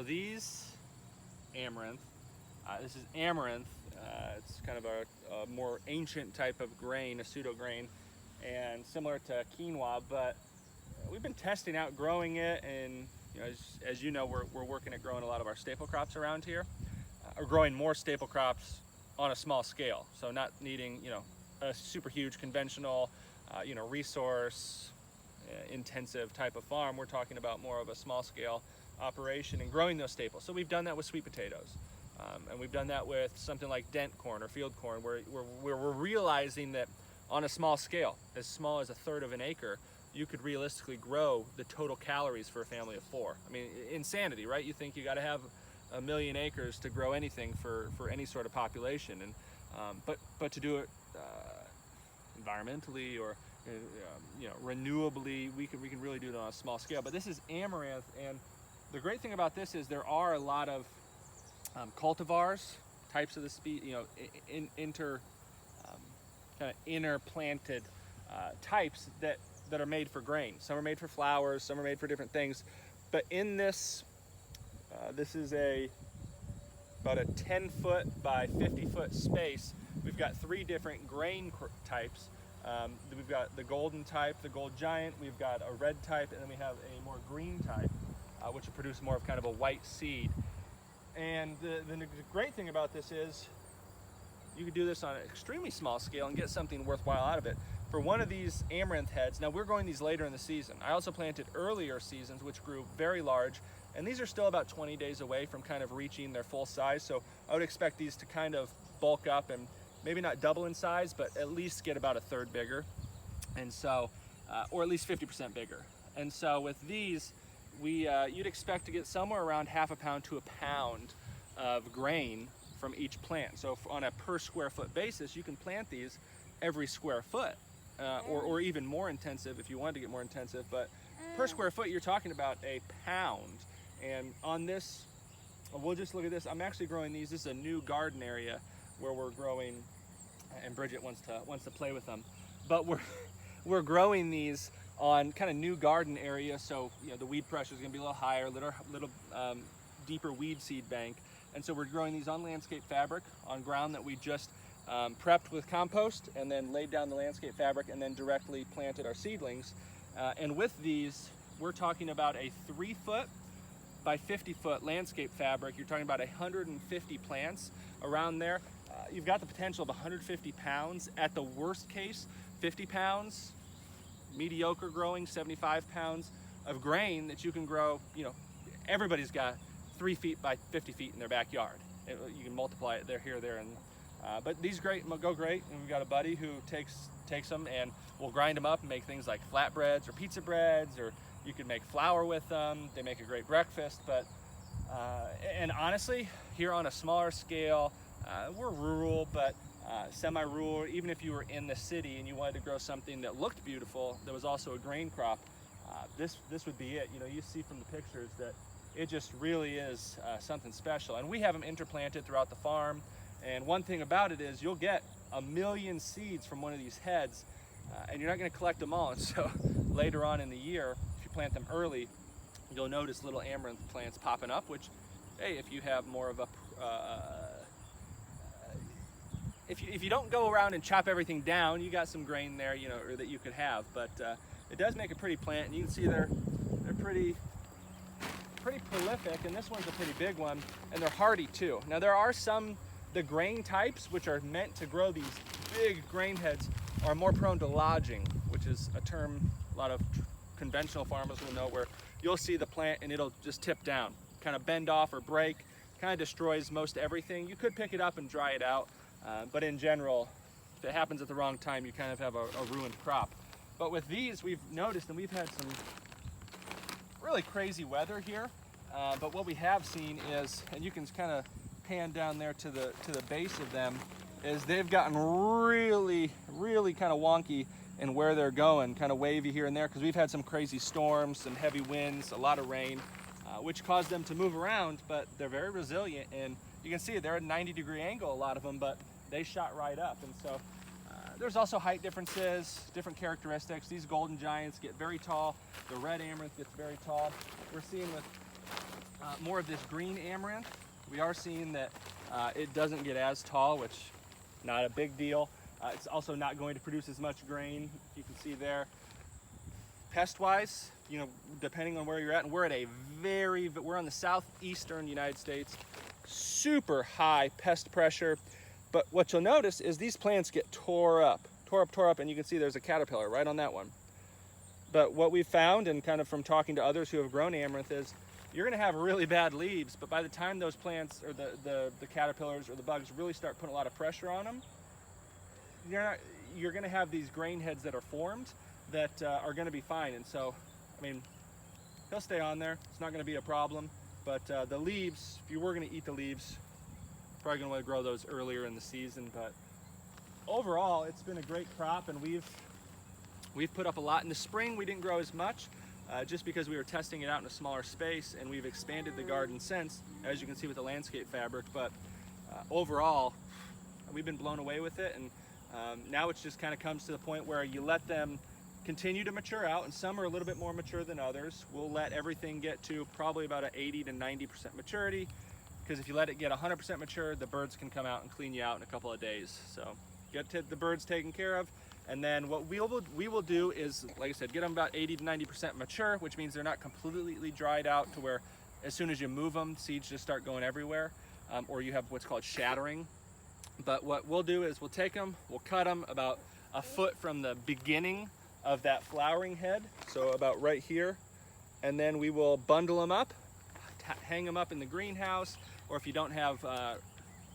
these amaranth, this is amaranth. It's kind of a more ancient type of grain, a pseudo grain, and similar to quinoa, but we've been testing out growing it, and as you know, we're working at growing a lot of our staple crops around here, or growing more staple crops on a small scale. So not needing, a super huge conventional, resource intensive type of farm. We're talking about more of a small scale operation and growing those staples. So we've done that with sweet potatoes. And we've done that with something like dent corn or field corn, where we're realizing that on a small scale, as small as 1/3 of an acre, you could realistically grow the total calories for a family of 4. I mean, insanity, right? You think you got to have 1 million acres to grow anything for any sort of population, and but to do it environmentally or renewably, we can really do it on a small scale. But this is amaranth, and the great thing about this is there are a lot of cultivars, types of the species, kind of interplanted types that are made for grain. Some are made for flowers, some are made for different things. But in this, this is about a 10-foot by 50-foot space. We've got 3 different grain types. We've got the golden type, the gold giant, we've got a red type, and then we have a more green type, which will produce more of kind of a white seed. And the great thing about this is you could do this on an extremely small scale and get something worthwhile out of it. For one of these amaranth heads, now we're growing these later in the season. I also planted earlier seasons, which grew very large, and these are still about 20 days away from kind of reaching their full size. So I would expect these to kind of bulk up and maybe not double in size, but at least get about 1/3 bigger. And so, or at least 50% bigger. And so with these, you'd expect to get somewhere around 1/2 pound to 1 pound of grain from each plant. So on a per square foot basis, you can plant these every square foot, or even more intensive if you wanted to get more intensive. But per square foot, you're talking about 1 pound. And on this, we'll just look at this. I'm actually growing these. This is a new garden area where we're growing, and Bridget wants to play with them. But we're growing these on kind of new garden area, so the weed pressure is going to be a little higher, little deeper weed seed bank. And so we're growing these on landscape fabric on ground that we just prepped with compost, and then laid down the landscape fabric, and then directly planted our seedlings. And with these, we're talking about a 3-foot by 50-foot landscape fabric. You're talking about 150 plants around there. You've got the potential of 150 pounds. At the worst case, 50 pounds, mediocre growing, 75 pounds of grain that you can grow. Everybody's got 3 feet by 50 feet in their backyard. You can multiply it here, and but these go great. And we've got a buddy who takes them, and we'll grind them up and make things like flatbreads or pizza breads, or you can make flour with them. They make a great breakfast. But and honestly, here on a smaller scale, we're rural, but semi-rural. Even if you were in the city and you wanted to grow something that looked beautiful, that was also a grain crop, this would be it. You see from the pictures that it just really is something special. And we have them interplanted throughout the farm. And one thing about it is you'll get 1 million seeds from one of these heads, and you're not going to collect them all. And so later on in the year, if you plant them early, you'll notice little amaranth plants popping up, which, hey, if you have more of a if you don't go around and chop everything down, you got some grain there, or that you could have. But it does make a pretty plant, and you can see they're pretty prolific, and this one's a pretty big one, and they're hardy too. Now there are the grain types which are meant to grow these big grain heads are more prone to lodging, which is a term a lot of conventional farmers will know, where you'll see the plant and it'll just tip down, kind of bend off or break, kind of destroys most everything. You could pick it up and dry it out, but in general, if it happens at the wrong time, you kind of have a ruined crop. But with these, we've noticed, and we've had some really crazy weather here, but what we have seen is, and you can kind of pan down there to the base of them, is they've gotten really kind of wonky in where they're going, kind of wavy here and there, because we've had some crazy storms, some heavy winds, a lot of rain, which caused them to move around. But they're very resilient, and you can see they're at a 90-degree angle, a lot of them, but they shot right up. And so there's also height differences, different characteristics. These golden giants get very tall. The red amaranth gets very tall. We're seeing with more of this green amaranth, we are seeing that it doesn't get as tall, which not a big deal. It's also not going to produce as much grain, you can see there. Pest-wise, you know, depending on where you're at, and we're on the southeastern United States, super high pest pressure. But what you'll notice is these plants get tore up, and you can see there's a caterpillar right on that one. But what we've found, and kind of from talking to others who have grown amaranth, is you're gonna have really bad leaves, but by the time those plants or the caterpillars or the bugs really start putting a lot of pressure on them, you're gonna have these grain heads that are formed that are gonna be fine. And so, I mean, he'll stay on there. It's not gonna be a problem. But the leaves, if you were gonna eat the leaves, probably gonna wanna grow those earlier in the season. But overall, it's been a great crop, and we've put up a lot. In the spring, we didn't grow as much, just because we were testing it out in a smaller space, and we've expanded the garden since, as you can see with the landscape fabric. But overall, we've been blown away with it, and now it just kind of comes to the point where you let them continue to mature out, and some are a little bit more mature than others. We'll let everything get to probably about an 80 to 90% maturity, because if you let it get 100% mature, the birds can come out and clean you out in a couple of days. So get the birds taken care of, and then what we will do is, like I said, get them about 80 to 90% mature, which means they're not completely dried out to where as soon as you move them, seeds just start going everywhere, or you have what's called shattering. But what we'll do is we'll take them, we'll cut them about a foot from the beginning of that flowering head, so about right here, and then we will bundle them up, hang them up in the greenhouse, or if you don't have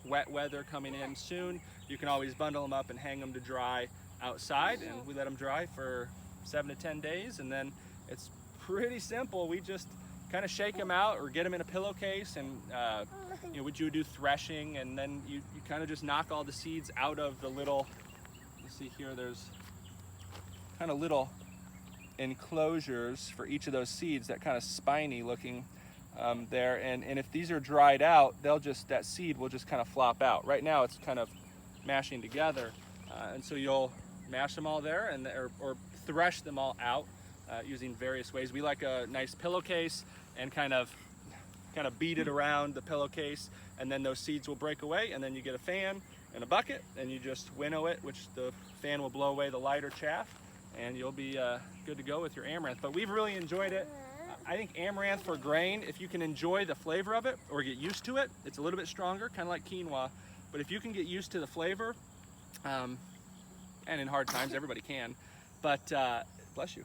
wet weather coming in soon, you can always bundle them up and hang them to dry outside, and we let them dry for 7 to 10 days, and then it's pretty simple. We just kind of shake them out or get them in a pillowcase, and you know, you do threshing, and then you kind of just knock all the seeds out of the little, you see here, there's kind of little enclosures for each of those seeds, that kind of spiny looking there, and if these are dried out, that seed will just kind of flop out. Right now it's kind of mashing together, and so you'll mash them all there, and or thresh them all out using various ways. We like a nice pillowcase and kind of beat it around the pillowcase, and then those seeds will break away, and then you get a fan and a bucket, and you just winnow it, which the fan will blow away the lighter chaff, and you'll be good to go with your amaranth. But we've really enjoyed it. I think amaranth for grain, if you can enjoy the flavor of it or get used to it, it's a little bit stronger, kind of like quinoa. But if you can get used to the flavor, and in hard times, everybody can. But bless you.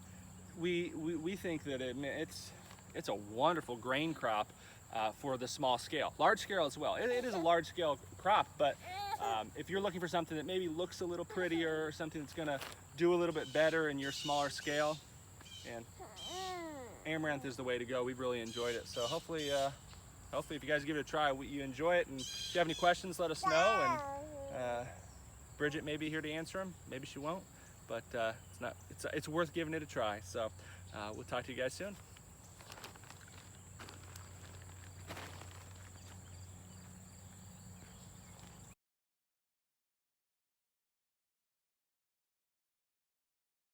We think that it's a wonderful grain crop for the small scale. Large scale as well. It is a large scale crop, but if you're looking for something that maybe looks a little prettier, or something that's gonna do a little bit better in your smaller scale, and amaranth is the way to go. We've really enjoyed it. So hopefully if you guys give it a try, you enjoy it. And if you have any questions, let us know. And Bridget may be here to answer them. Maybe she won't, but it's worth giving it a try. So we'll talk to you guys soon.